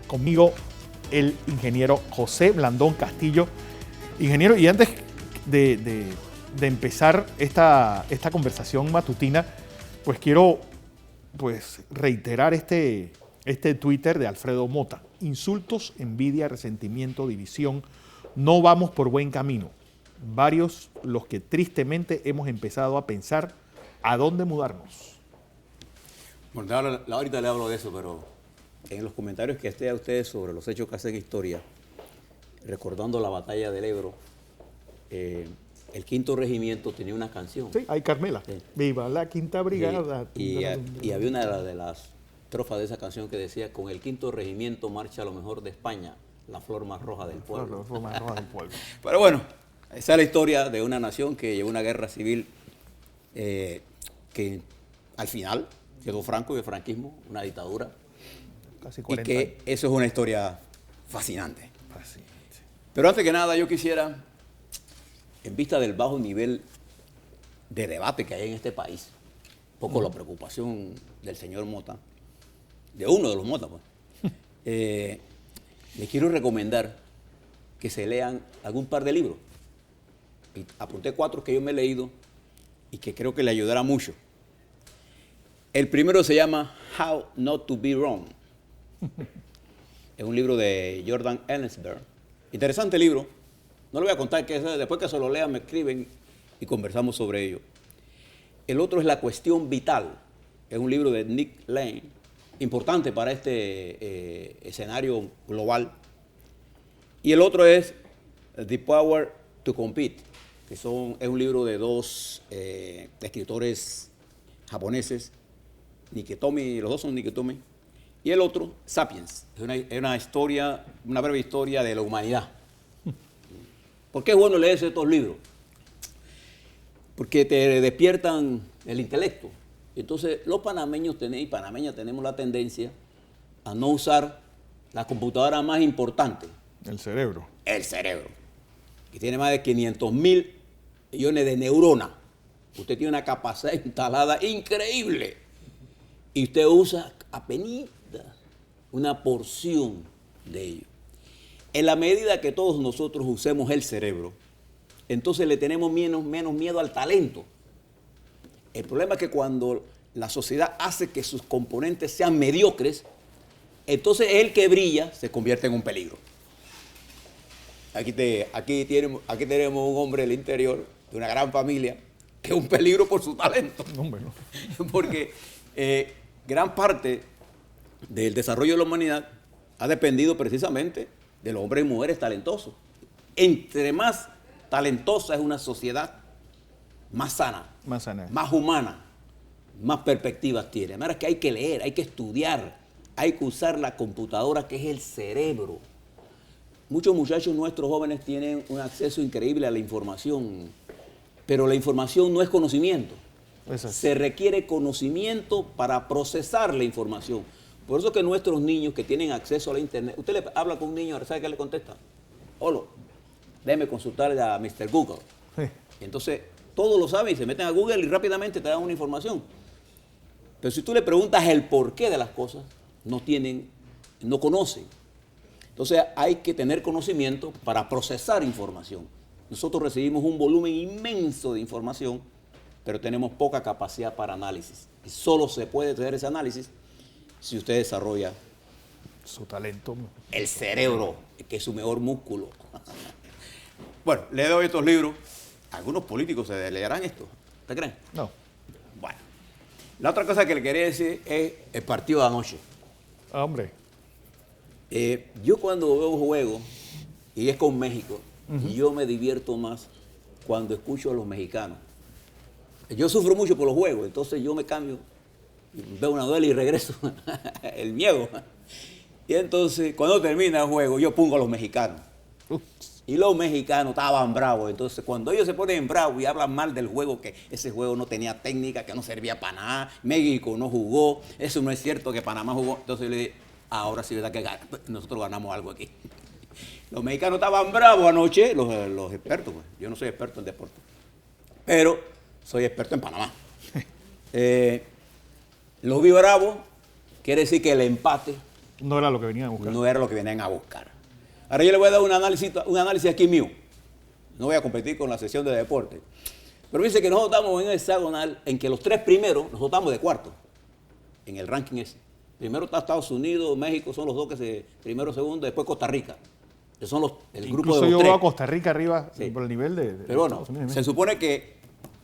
conmigo el ingeniero José Blandón Castillo. Ingeniero, y antes de empezar esta conversación matutina, pues quiero reiterar este Twitter de Alfredo Mota. Insultos, envidia, resentimiento, división. No vamos por buen camino. Varios los que tristemente hemos empezado a pensar a dónde mudarnos. Bueno, ahorita le hablo de eso, pero en los comentarios que esté a ustedes sobre los hechos que hacen historia, recordando la batalla del Ebro, el quinto regimiento tenía una canción. Sí, hay Carmela. Sí. Viva la quinta brigada. Y había una de las estrofas de esa canción que decía: con el quinto regimiento marcha lo mejor de España, la flor más roja del pueblo. La flor más roja del pueblo. Pero bueno, esa es la historia de una nación que llevó una guerra civil que al final quedó Franco y el franquismo, una dictadura. Casi 40 y que años. Eso es una historia fascinante. Pero antes que nada yo quisiera, en vista del bajo nivel de debate que hay en este país, un poco la preocupación del señor Mota, de uno de los Mota, pues, les quiero recomendar que se lean algún par de libros. Y apunté 4 que yo me he leído y que creo que le ayudará mucho. El primero se llama How Not to Be Wrong. Es un libro de Jordan Ellsberg. Interesante libro. No le voy a contar qué es, después que se lo lean me escriben y conversamos sobre ello. El otro es La Cuestión Vital. Es un libro de Nick Lane, importante para este escenario global. Y el otro es The Power to Compete, que es un libro de 2 escritores japoneses, Niketomi, los dos son Niketomi, y el otro, Sapiens, es una historia, una breve historia de la humanidad. ¿Por qué es bueno leerse estos libros? Porque te despiertan el intelecto. Entonces, los panameños y panameñas tenemos la tendencia a no usar la computadora más importante. El cerebro. El cerebro, que tiene más de 500.000 millones de neuronas. Usted tiene una capacidad instalada increíble. Y usted usa apenas una porción de ello. En la medida que todos nosotros usemos el cerebro, entonces le tenemos menos miedo al talento. El problema es que cuando la sociedad hace que sus componentes sean mediocres, entonces el que brilla se convierte en un peligro. Aquí tenemos un hombre del interior, de una gran familia, que es un peligro por su talento. Bueno. Porque gran parte del desarrollo de la humanidad ha dependido precisamente de los hombres y mujeres talentosos. Entre más talentosa es una sociedad, más sana, más humana, más perspectivas tiene. Además, es que hay que leer, hay que estudiar, hay que usar la computadora, que es el cerebro. Muchos muchachos nuestros jóvenes tienen un acceso increíble a la información, pero la información no es conocimiento. Se requiere conocimiento para procesar la información. Por eso que nuestros niños que tienen acceso a la internet, usted le habla con un niño, ¿sabe qué le contesta? Hola, déjeme consultarle a Mr. Google. Sí. Entonces, todos lo saben y se meten a Google y rápidamente te dan una información. Pero si tú le preguntas el porqué de las cosas, no conocen. Entonces, hay que tener conocimiento para procesar información. Nosotros recibimos un volumen inmenso de información, pero tenemos poca capacidad para análisis. Y solo se puede tener ese análisis si usted desarrolla su talento, el cerebro, que es su mejor músculo. Bueno, le doy estos libros. Algunos políticos se leerán esto. ¿Te creen? No. Bueno, la otra cosa que le quería decir es el partido de anoche. Hombre. Yo cuando veo juegos, y es con México, yo me divierto más cuando escucho a los mexicanos. Yo sufro mucho por los juegos, entonces yo me cambio, veo una duela y regreso el miedo. Y entonces, cuando termina el juego, yo pongo a los mexicanos. Y los mexicanos estaban bravos. Entonces, cuando ellos se ponen bravos y hablan mal del juego, que ese juego no tenía técnica, que no servía para nada, México no jugó, eso no es cierto que Panamá jugó. Entonces yo le dije, ahora sí es verdad que nosotros ganamos algo aquí. Los mexicanos estaban bravos anoche, los expertos, pues. Yo no soy experto en deporte, pero soy experto en Panamá. Los vi bravos, quiere decir que el empate No era lo que venían a buscar. No era lo que venían a buscar. Ahora yo le voy a dar un análisis aquí mío. No voy a competir con la sesión de deporte. Pero dice que nosotros estamos en un hexagonal en que los 3 primeros, nosotros estamos de cuarto en el ranking ese. Primero está Estados Unidos, México, son los 2 que se, primero, segundo, después Costa Rica. Que son el grupo de los 3. Incluso yo veo a Costa Rica arriba por el nivel de Pero bueno, se supone que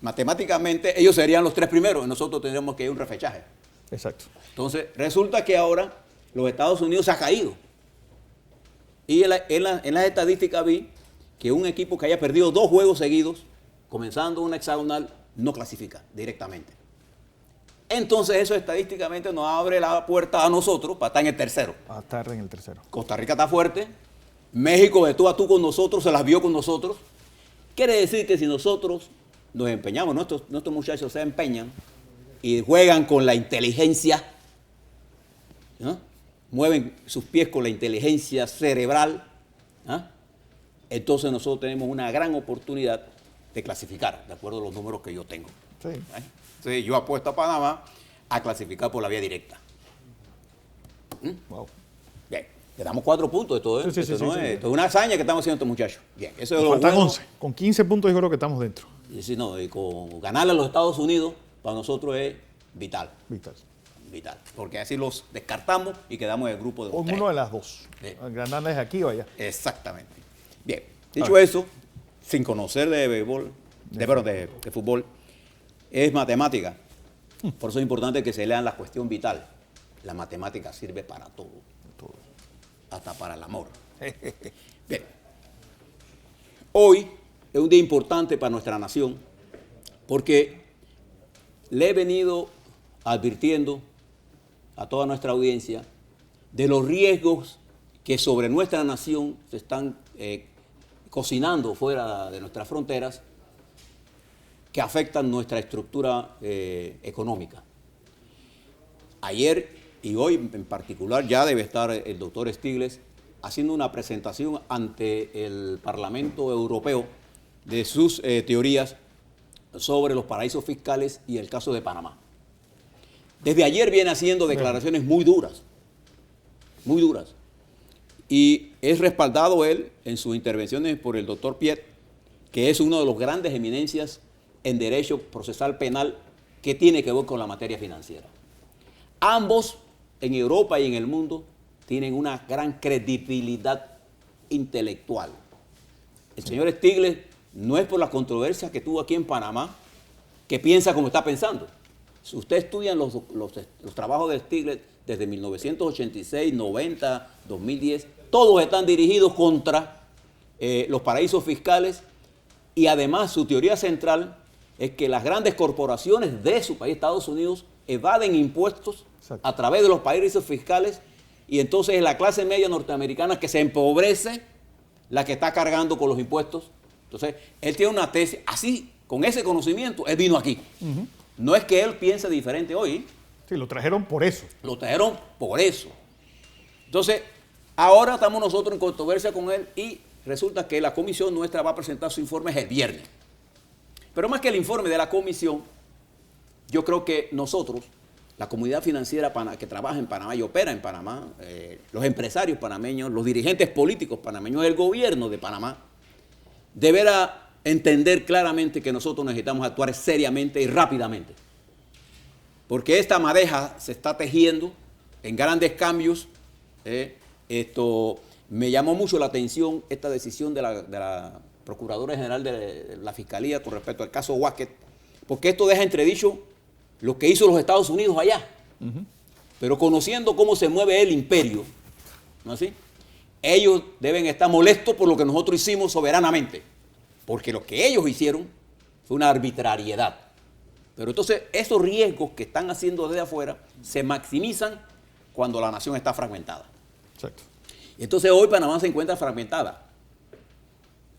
matemáticamente ellos serían los 3 primeros y nosotros tendríamos que ir a un refechaje. Exacto. Entonces, resulta que ahora los Estados Unidos se ha caído. Y en las estadísticas vi que un equipo que haya perdido 2 juegos seguidos, comenzando una hexagonal, no clasifica directamente. Entonces eso estadísticamente nos abre la puerta a nosotros para estar en el tercero. A estar en el tercero. Costa Rica está fuerte, México de tú a tú con nosotros, se las vio con nosotros. Quiere decir que si nosotros nos empeñamos, nuestros muchachos se empeñan y juegan con la inteligencia, ¿no? Mueven sus pies con la inteligencia cerebral, ¿ah? Entonces nosotros tenemos una gran oportunidad de clasificar, de acuerdo a los números que yo tengo. Sí. Entonces yo apuesto a Panamá a clasificar por la vía directa. Wow. Bien, le damos 4 puntos de todo esto. Esto es una hazaña que estamos haciendo estos muchachos. Bien, eso es lo faltan bueno. 11. Con 15 puntos yo creo que estamos dentro. Y si no, y con ganarle a los Estados Unidos, para nosotros es vital. Vital. Porque así los descartamos y quedamos en el grupo de los 3. Uno de las 2. Sí. Ganarles aquí o allá. Exactamente. Bien, dicho eso, sin conocer de béisbol, de fútbol, es matemática. Por eso es importante que se lean la cuestión vital. La matemática sirve para todo. Hasta para el amor. Bien. Hoy es un día importante para nuestra nación porque le he venido advirtiendo a toda nuestra audiencia de los riesgos que sobre nuestra nación se están cocinando fuera de nuestras fronteras, que afectan nuestra estructura económica. Ayer y hoy en particular ya debe estar el doctor Stiglitz haciendo una presentación ante el Parlamento Europeo de sus teorías sobre los paraísos fiscales y el caso de Panamá. Desde ayer viene haciendo declaraciones muy duras, y es respaldado él en sus intervenciones por el doctor Piet, que es uno de los grandes eminencias en derecho procesal penal que tiene que ver con la materia financiera. Ambos en Europa y en el mundo tienen una gran credibilidad intelectual. El señor Stiglitz no es por las controversias que tuvo aquí en Panamá que piensa como está pensando. Si usted estudia los trabajos de Stiglitz desde 1986, 90, 2010, todos están dirigidos contra los paraísos fiscales, y además su teoría central es que las grandes corporaciones de su país, Estados Unidos, evaden impuestos a través de los paraísos fiscales, y entonces es la clase media norteamericana que se empobrece la que está cargando con los impuestos. Entonces, él tiene una tesis, así, con ese conocimiento, él vino aquí. No es que él piense diferente hoy. Sí, lo trajeron por eso. Lo trajeron por eso. Entonces, ahora estamos nosotros en controversia con él y resulta que la comisión nuestra va a presentar su informe el viernes. Pero más que el informe de la comisión, yo creo que nosotros, la comunidad financiera que trabaja en Panamá y opera en Panamá, los empresarios panameños, los dirigentes políticos panameños, el gobierno de Panamá, deberá entender claramente que nosotros necesitamos actuar seriamente y rápidamente. Porque esta madeja se está tejiendo en grandes cambios. Me llamó mucho la atención esta decisión de la Procuradora General de la Fiscalía con respecto al caso Wackett, porque esto deja entredicho lo que hizo los Estados Unidos allá. Pero conociendo cómo se mueve el imperio, ¿no es así? Ellos deben estar molestos por lo que nosotros hicimos soberanamente, porque lo que ellos hicieron fue una arbitrariedad. Pero entonces esos riesgos que están haciendo desde afuera se maximizan cuando la nación está fragmentada. Exacto. Entonces hoy Panamá se encuentra fragmentada.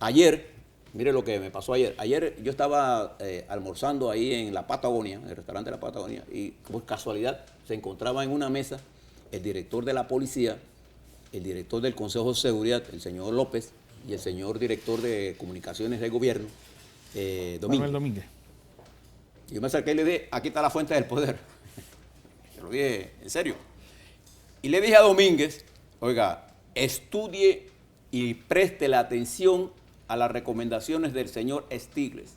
Ayer, mire lo que me pasó ayer. Ayer yo estaba almorzando ahí en la Patagonia, en el restaurante de la Patagonia, y por casualidad se encontraba en una mesa el director de la policía, el director del Consejo de Seguridad, el señor López, y el señor director de comunicaciones del gobierno, Manuel Domínguez. Y yo me acerqué y le dije, aquí está la fuente del poder. Se lo dije en serio. Y le dije a Domínguez, oiga, estudie y preste la atención a las recomendaciones del señor Stiglitz,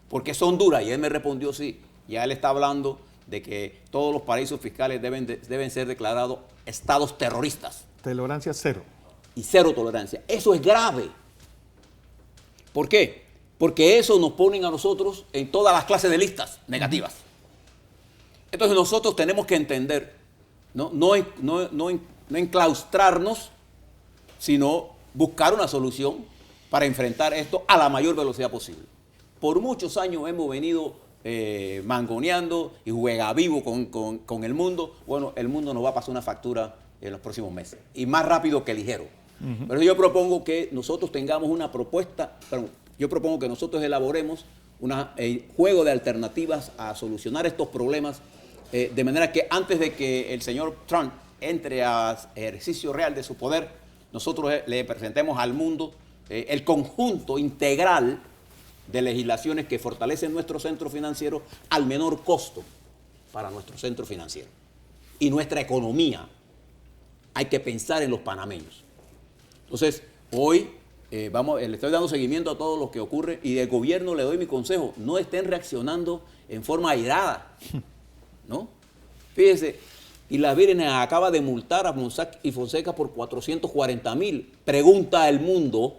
porque son duras. Y él me respondió sí. Ya él está hablando de que todos los paraísos fiscales deben ser declarados estados terroristas. Tolerancia cero. Y cero tolerancia. Eso es grave. ¿Por qué? Porque eso nos ponen a nosotros en todas las clases de listas negativas. Entonces nosotros tenemos que entender, no enclaustrarnos, sino buscar una solución para enfrentar esto a la mayor velocidad posible. Por muchos años hemos venido mangoneando y juega vivo con el mundo. Bueno, el mundo nos va a pasar una factura en los próximos meses, y más rápido que ligero. Pero yo propongo que nosotros tengamos una propuesta, yo propongo que nosotros elaboremos un juego de alternativas a solucionar estos problemas, de manera que antes de que el señor Trump entre a ejercicio real de su poder, nosotros le presentemos al mundo el conjunto integral de legislaciones que fortalecen nuestro centro financiero al menor costo para nuestro centro financiero y nuestra economía. Hay que pensar en los panameños. Entonces, hoy le estoy dando seguimiento a todo lo que ocurre, y del gobierno le doy mi consejo: no estén reaccionando en forma airada, ¿no? Fíjese, y la Vírgenes acaba de multar a Mossack y Fonseca por 440,000. Pregunta el mundo,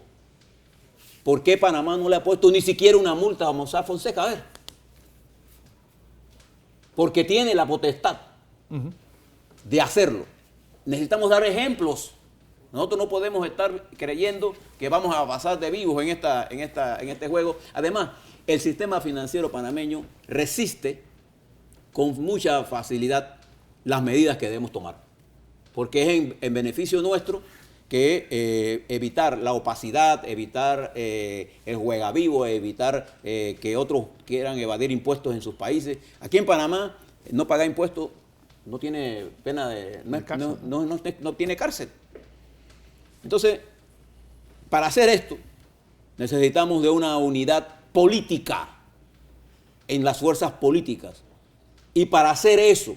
¿por qué Panamá no le ha puesto ni siquiera una multa a Mossack Fonseca? A ver. Porque tiene la potestad de hacerlo. Necesitamos dar ejemplos. Nosotros no podemos estar creyendo que vamos a pasar de vivos en este juego. Además, el sistema financiero panameño resiste con mucha facilidad las medidas que debemos tomar, porque es en beneficio nuestro que evitar la opacidad, evitar el juegavivo, evitar que otros quieran evadir impuestos en sus países. Aquí en Panamá, no pagar impuestos no tiene pena no tiene cárcel. Entonces, para hacer esto, necesitamos de una unidad política en las fuerzas políticas. Y para hacer eso,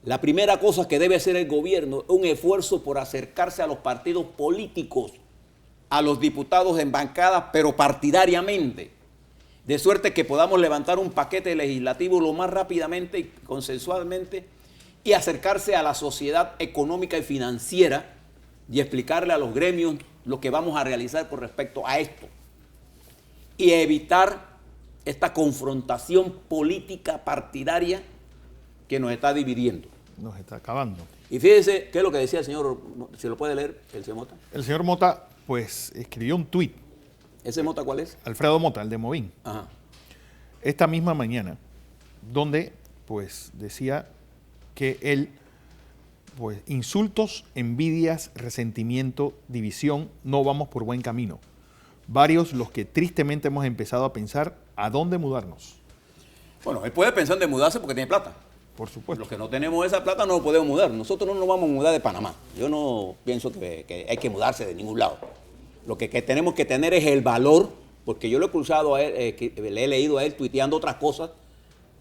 la primera cosa que debe hacer el gobierno es un esfuerzo por acercarse a los partidos políticos, a los diputados en bancadas, pero partidariamente, de suerte que podamos levantar un paquete legislativo lo más rápidamente y consensualmente, y acercarse a la sociedad económica y financiera y explicarle a los gremios lo que vamos a realizar con respecto a esto, y evitar esta confrontación política partidaria que nos está dividiendo. Nos está acabando. Y fíjese qué es lo que decía el señor, ¿se lo puede leer el señor Mota? El señor Mota, pues, escribió un tuit. ¿Ese Mota cuál es? Alfredo Mota, el de Movín. Ajá. Esta misma mañana, donde, pues, decía que él, pues, insultos, envidias, resentimiento, división, no vamos por buen camino. Varios los que tristemente hemos empezado a pensar a dónde mudarnos. Bueno, él puede pensar en mudarse porque tiene plata. Por supuesto. Los que no tenemos esa plata no nos podemos mudar. Nosotros no nos vamos a mudar de Panamá. Yo no pienso que hay que mudarse de ningún lado. Lo que tenemos que tener es el valor, porque yo lo he cruzado a él, le he leído a él tuiteando otras cosas,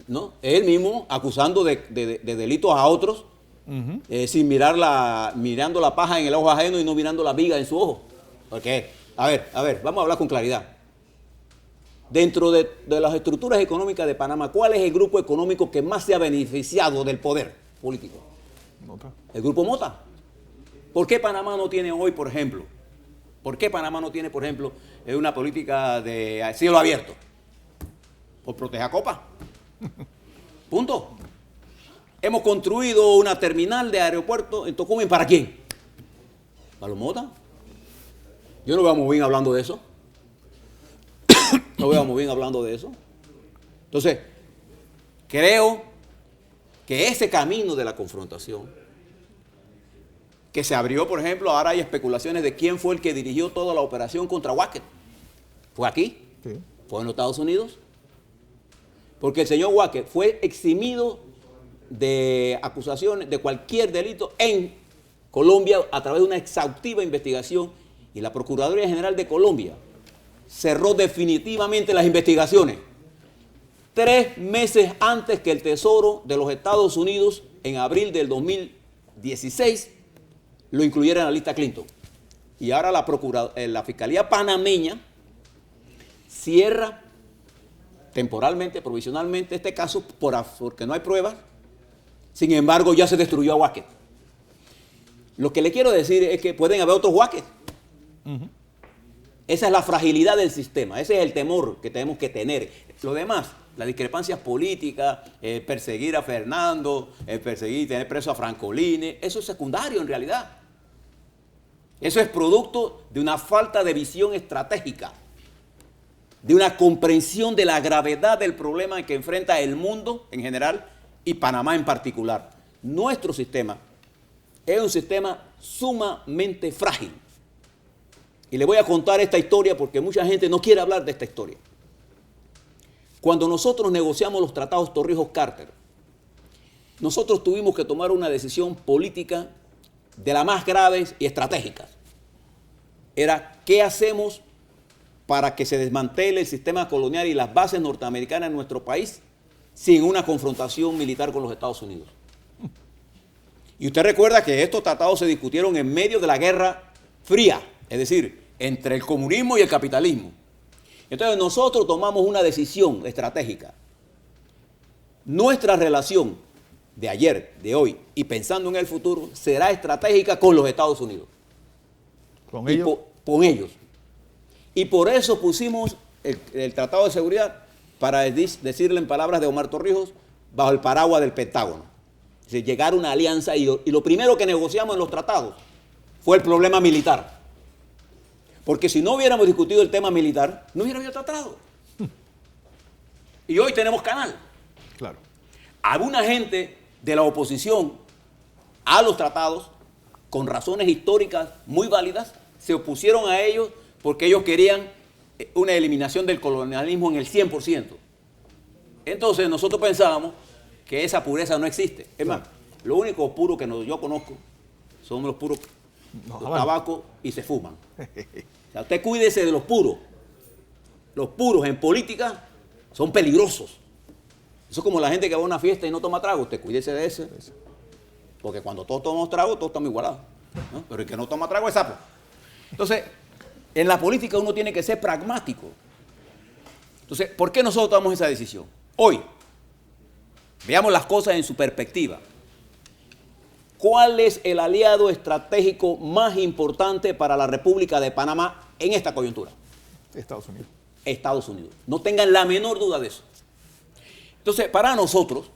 ¿no? Él mismo acusando de delitos a otros, sin mirando la paja en el ojo ajeno y no mirando la viga en su ojo. Porque, a ver, vamos a hablar con claridad. Dentro de las estructuras económicas de Panamá, ¿cuál es el grupo económico que más se ha beneficiado del poder político? Mota. El grupo Mota. ¿Por qué Panamá no tiene hoy, por ejemplo, una política de cielo abierto? Por proteger Copa. Punto. Hemos construido una terminal de aeropuerto en Tocumen, ¿para quién? ¿Para los Mota? Yo no veo a Movín hablando de eso. No veo a Movín hablando de eso. Entonces, creo que ese camino de la confrontación que se abrió, por ejemplo, ahora hay especulaciones de quién fue el que dirigió toda la operación contra Wackett. ¿Fue aquí? Sí. ¿Fue en los Estados Unidos? Porque el señor Wackett fue eximido de acusaciones de cualquier delito en Colombia a través de una exhaustiva investigación, y la Procuraduría General de Colombia cerró definitivamente las investigaciones 3 meses antes que el Tesoro de los Estados Unidos, en abril del 2000, 16 lo incluyeron en la lista Clinton. Y ahora la Fiscalía panameña cierra temporalmente, provisionalmente este caso porque no hay pruebas. Sin embargo, ya se destruyó a Wackett. Lo que le quiero decir es que pueden haber otros Wackett. Esa es la fragilidad del sistema, ese es el temor que tenemos que tener. Lo demás, las discrepancias políticas, perseguir a Fernando, perseguir y tener preso a Francolini, eso es secundario en realidad. Eso es producto de una falta de visión estratégica, de una comprensión de la gravedad del problema que enfrenta el mundo en general y Panamá en particular. Nuestro sistema es un sistema sumamente frágil. Y le voy a contar esta historia porque mucha gente no quiere hablar de esta historia. Cuando nosotros negociamos los tratados Torrijos-Carter, nosotros tuvimos que tomar una decisión política de las más graves y estratégicas. Era, ¿qué hacemos para que se desmantele el sistema colonial y las bases norteamericanas en nuestro país sin una confrontación militar con los Estados Unidos? Y usted recuerda que estos tratados se discutieron en medio de la Guerra Fría, es decir, entre el comunismo y el capitalismo. Entonces nosotros tomamos una decisión estratégica. Nuestra relación de ayer, de hoy y pensando en el futuro será estratégica con los Estados Unidos. ¿Con ellos? Con ellos. Y por eso pusimos el Tratado de Seguridad, para decirle en palabras de Omar Torrijos, bajo el paraguas del Pentágono. Es decir, llegar a una alianza y lo primero que negociamos en los tratados fue el problema militar. Porque si no hubiéramos discutido el tema militar, no hubiera habido tratado. Y hoy tenemos canal. Claro. Alguna gente de la oposición a los tratados, con razones históricas muy válidas, se opusieron a ellos porque ellos querían una eliminación del colonialismo en el 100%. Entonces nosotros pensábamos que esa pureza no existe. Es más, lo único puro que yo conozco son los puros tabaco y se fuman. O sea, usted cuídese de los puros. Los puros en política son peligrosos. Eso es como la gente que va a una fiesta y no toma trago. Usted cuídese de ese. Porque cuando todos tomamos trago, todos estamos igualados, ¿no? Pero el que no toma trago es sapo. Entonces, en la política uno tiene que ser pragmático. Entonces, ¿por qué nosotros tomamos esa decisión? Hoy, veamos las cosas en su perspectiva. ¿Cuál es el aliado estratégico más importante para la República de Panamá en esta coyuntura? Estados Unidos. Estados Unidos. No tengan la menor duda de eso. Entonces, para nosotros,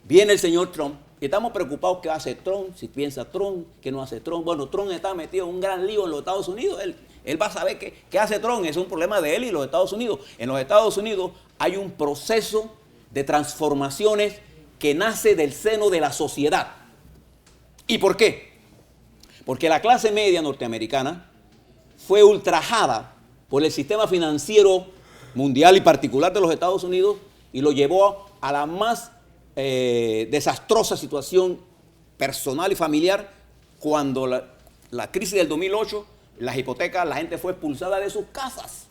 viene el señor Trump y estamos preocupados qué hace Trump, si piensa Trump, qué no hace Trump. Bueno, Trump está metido en un gran lío en los Estados Unidos. Él va a saber qué hace Trump. Es un problema de él y los Estados Unidos. En los Estados Unidos hay un proceso de transformaciones que nace del seno de la sociedad. ¿Y por qué? Porque la clase media norteamericana fue ultrajada por el sistema financiero mundial y particular de los Estados Unidos y lo llevó a la más desastrosa situación personal y familiar cuando la crisis del 2008, las hipotecas, la gente fue expulsada de sus casas.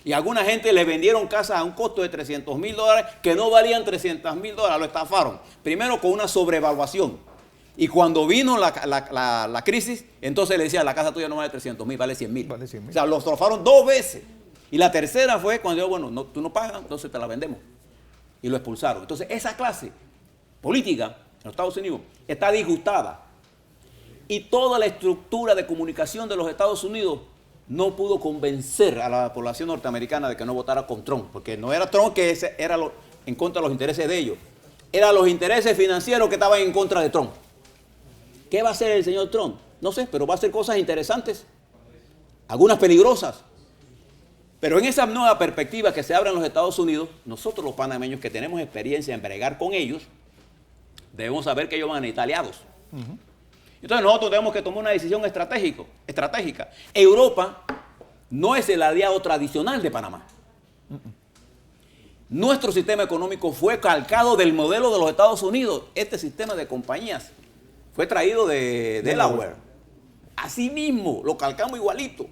Y a alguna gente le vendieron casas a un costo de $300,000 que no valían $300,000, lo estafaron. Primero con una sobrevaluación. Y cuando vino la crisis, entonces le decían, la casa tuya no vale 300,000, vale 100,000. Vale 100,000. O sea, lo estafaron 2 veces. Y la tercera fue cuando yo, bueno, tú no pagas, entonces te la vendemos. Y lo expulsaron. Entonces, esa clase política en los Estados Unidos está disgustada. Y toda la estructura de comunicación de los Estados Unidos no pudo convencer a la población norteamericana de que no votara con Trump. Porque no era Trump que era en contra de los intereses de ellos. Eran los intereses financieros que estaban en contra de Trump. ¿Qué va a hacer el señor Trump? No sé, pero va a hacer cosas interesantes, algunas peligrosas. Pero en esa nueva perspectiva que se abre en los Estados Unidos, nosotros los panameños que tenemos experiencia en bregar con ellos, debemos saber que ellos van a necesitar aliados. Entonces nosotros tenemos que tomar una decisión estratégica. Europa no es el aliado tradicional de Panamá. Nuestro sistema económico fue calcado del modelo de los Estados Unidos. Este sistema de compañías fue traído de Delaware. Así mismo, lo calcamos igualito.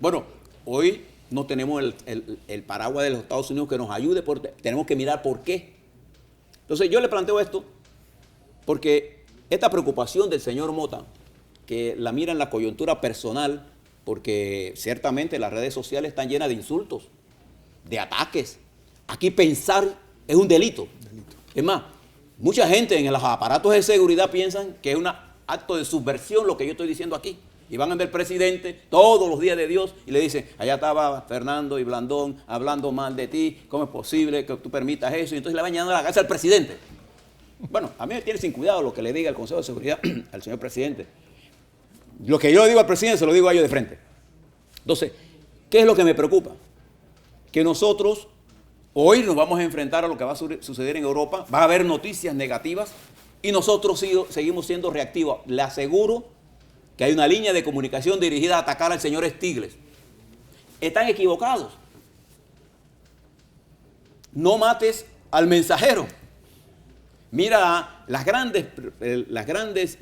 Bueno, hoy no tenemos el paraguas de los Estados Unidos que nos ayude, tenemos que mirar por qué. Entonces yo le planteo esto porque esta preocupación del señor Mota, que la mira en la coyuntura personal, porque ciertamente las redes sociales están llenas de insultos, de ataques. Aquí pensar es un delito. Es más, mucha gente en los aparatos de seguridad piensan que es un acto de subversión lo que yo estoy diciendo aquí. Y van a ver al presidente todos los días de Dios y le dicen, allá estaba Fernando y Blandón hablando mal de ti, ¿cómo es posible que tú permitas eso? Y entonces le van llenando la casa al presidente. Bueno, a mí me tiene sin cuidado lo que le diga el Consejo de Seguridad al señor presidente. Lo que yo le digo al presidente se lo digo a ellos de frente. Entonces, ¿qué es lo que me preocupa? Que nosotros hoy nos vamos a enfrentar a lo que va a suceder en Europa, va a haber noticias negativas y nosotros seguimos siendo reactivos. Le aseguro que hay una línea de comunicación dirigida a atacar al señor Stiglitz. Están equivocados. No mates al mensajero. Mira las grandes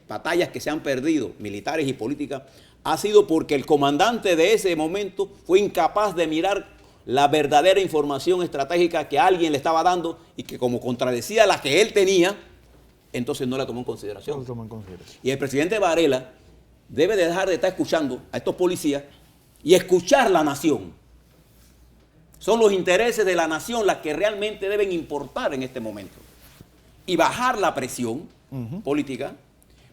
batallas que se han perdido, militares y políticas, ha sido porque el comandante de ese momento fue incapaz de mirar la verdadera información estratégica que alguien le estaba dando y que como contradecía la que él tenía, entonces no la tomó en consideración. No tomó en consideración. Y el presidente Varela debe de dejar de estar escuchando a estos policías y escuchar la nación. Son los intereses de la nación las que realmente deben importar en este momento. Y bajar la presión política,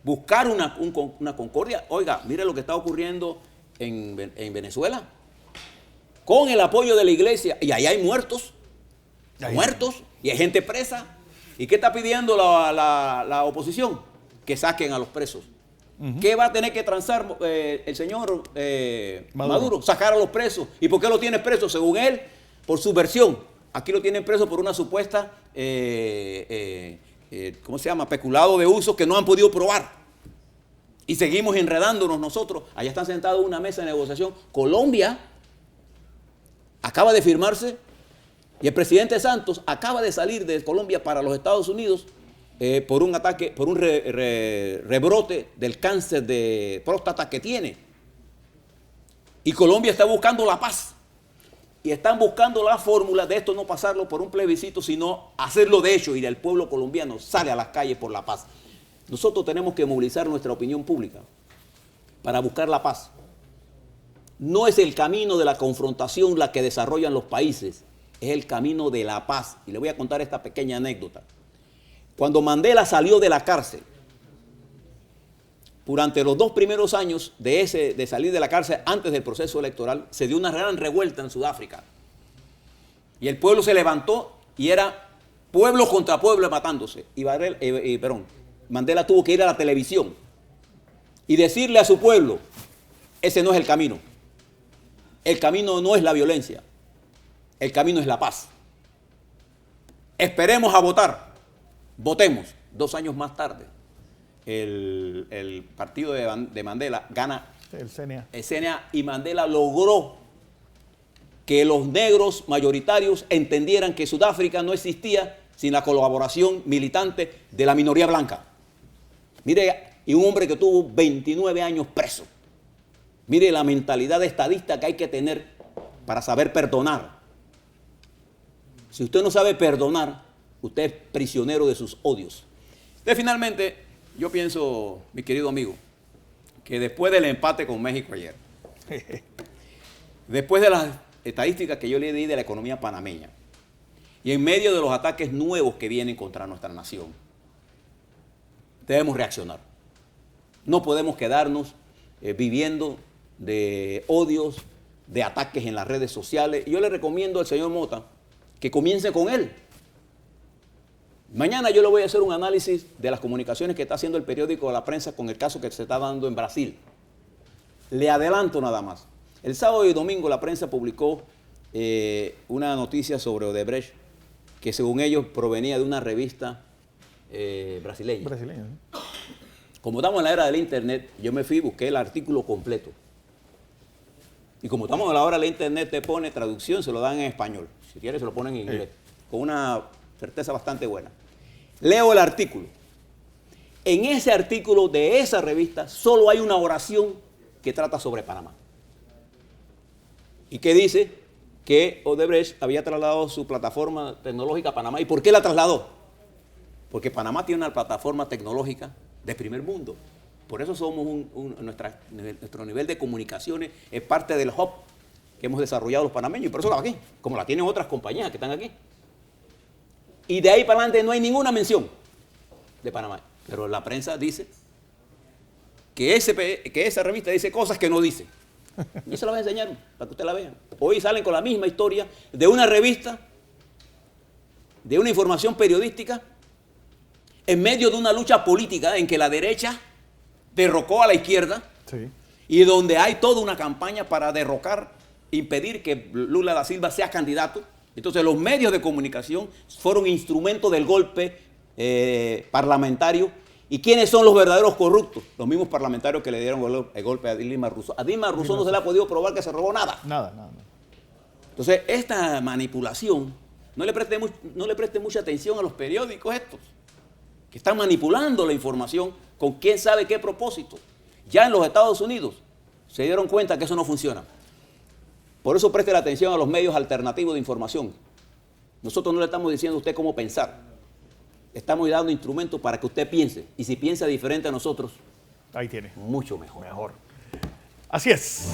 buscar una concordia. Oiga, mire lo que está ocurriendo en Venezuela. Con el apoyo de la iglesia. Y ahí hay muertos. Y hay gente presa. ¿Y qué está pidiendo la oposición? Que saquen a los presos. ¿Qué va a tener que transar el señor Maduro? Sacar a los presos. ¿Y por qué lo tiene preso? Según él, por subversión. Aquí lo tienen preso por una supuesta, ¿cómo se llama? Peculado de usos que no han podido probar. Y seguimos enredándonos nosotros. Allá están sentados en una mesa de negociación. Colombia acaba de firmarse y el presidente Santos acaba de salir de Colombia para los Estados Unidos por un ataque, por un rebrote del cáncer de próstata que tiene. Y Colombia está buscando la paz. Y están buscando la fórmula de esto no pasarlo por un plebiscito, sino hacerlo de hecho y el pueblo colombiano sale a las calles por la paz. Nosotros tenemos que movilizar nuestra opinión pública para buscar la paz. No es el camino de la confrontación la que desarrollan los países, es el camino de la paz. Y le voy a contar esta pequeña anécdota. Cuando Mandela salió de la cárcel, durante los 2 primeros años de salir de la cárcel antes del proceso electoral, se dio una gran revuelta en Sudáfrica. Y el pueblo se levantó y era pueblo contra pueblo matándose. Y Mandela tuvo que ir a la televisión y decirle a su pueblo, ese no es el camino. El camino no es la violencia. El camino es la paz. Esperemos a votar. Votemos. 2 años más tarde, el partido de Mandela gana el CNA y Mandela logró que los negros mayoritarios entendieran que Sudáfrica no existía sin la colaboración militante de la minoría blanca. Mire, y un hombre que tuvo 29 años preso. Mire la mentalidad estadista que hay que tener para saber perdonar. Si usted no sabe perdonar, usted es prisionero de sus odios. Entonces, finalmente, yo pienso, mi querido amigo, que después del empate con México ayer, después de las estadísticas que yo le di de la economía panameña, y en medio de los ataques nuevos que vienen contra nuestra nación, debemos reaccionar. No podemos quedarnos viviendo de odios, de ataques en las redes sociales. Y yo le recomiendo al señor Mota que comience con él. Mañana yo le voy a hacer un análisis de las comunicaciones que está haciendo el periódico de La Prensa con el caso que se está dando en Brasil. Le adelanto nada más. El sábado y domingo la prensa publicó una noticia sobre Odebrecht que según ellos provenía de una revista brasileña. ¿Sí? Como estamos en la era del internet, yo me fui y busqué el artículo completo. Y como estamos en la hora del internet, te pone traducción, se lo dan en español. Si quieres se lo ponen en inglés. Con una certeza bastante buena. Leo el artículo. En ese artículo de esa revista solo hay una oración que trata sobre Panamá. Y que dice que Odebrecht había trasladado su plataforma tecnológica a Panamá. ¿Y por qué la trasladó? porque Panamá tiene una plataforma tecnológica de primer mundo. Por eso somos nuestro nivel de comunicaciones es parte del hub que hemos desarrollado los panameños, y por eso estamos aquí, como la tienen otras compañías que están aquí. Y de ahí para adelante no hay ninguna mención de Panamá. Pero la prensa dice que esa revista dice cosas que no dice. Y eso la voy a enseñar para que usted la vea. Hoy salen con la misma historia de una revista, de una información periodística, en medio de una lucha política en que la derecha derrocó a la izquierda, sí, y donde hay toda una campaña para derrocar, impedir que Lula da Silva sea candidato. Entonces los medios de comunicación fueron instrumentos del golpe parlamentario. ¿Y quiénes son los verdaderos corruptos? Los mismos parlamentarios que le dieron el golpe a Dilma Rousseff. A Dilma Rousseff no se le ha podido probar que se robó nada. Nada. Entonces, esta manipulación, no le preste mucha atención a los periódicos estos, que están manipulando la información con quién sabe qué propósito. Ya en los Estados Unidos se dieron cuenta que eso no funciona. Por eso preste la atención a los medios alternativos de información. Nosotros no le estamos diciendo a usted cómo pensar. Estamos dando instrumentos para que usted piense. Y si piensa diferente a nosotros, ahí tiene. Mucho mejor. Así es.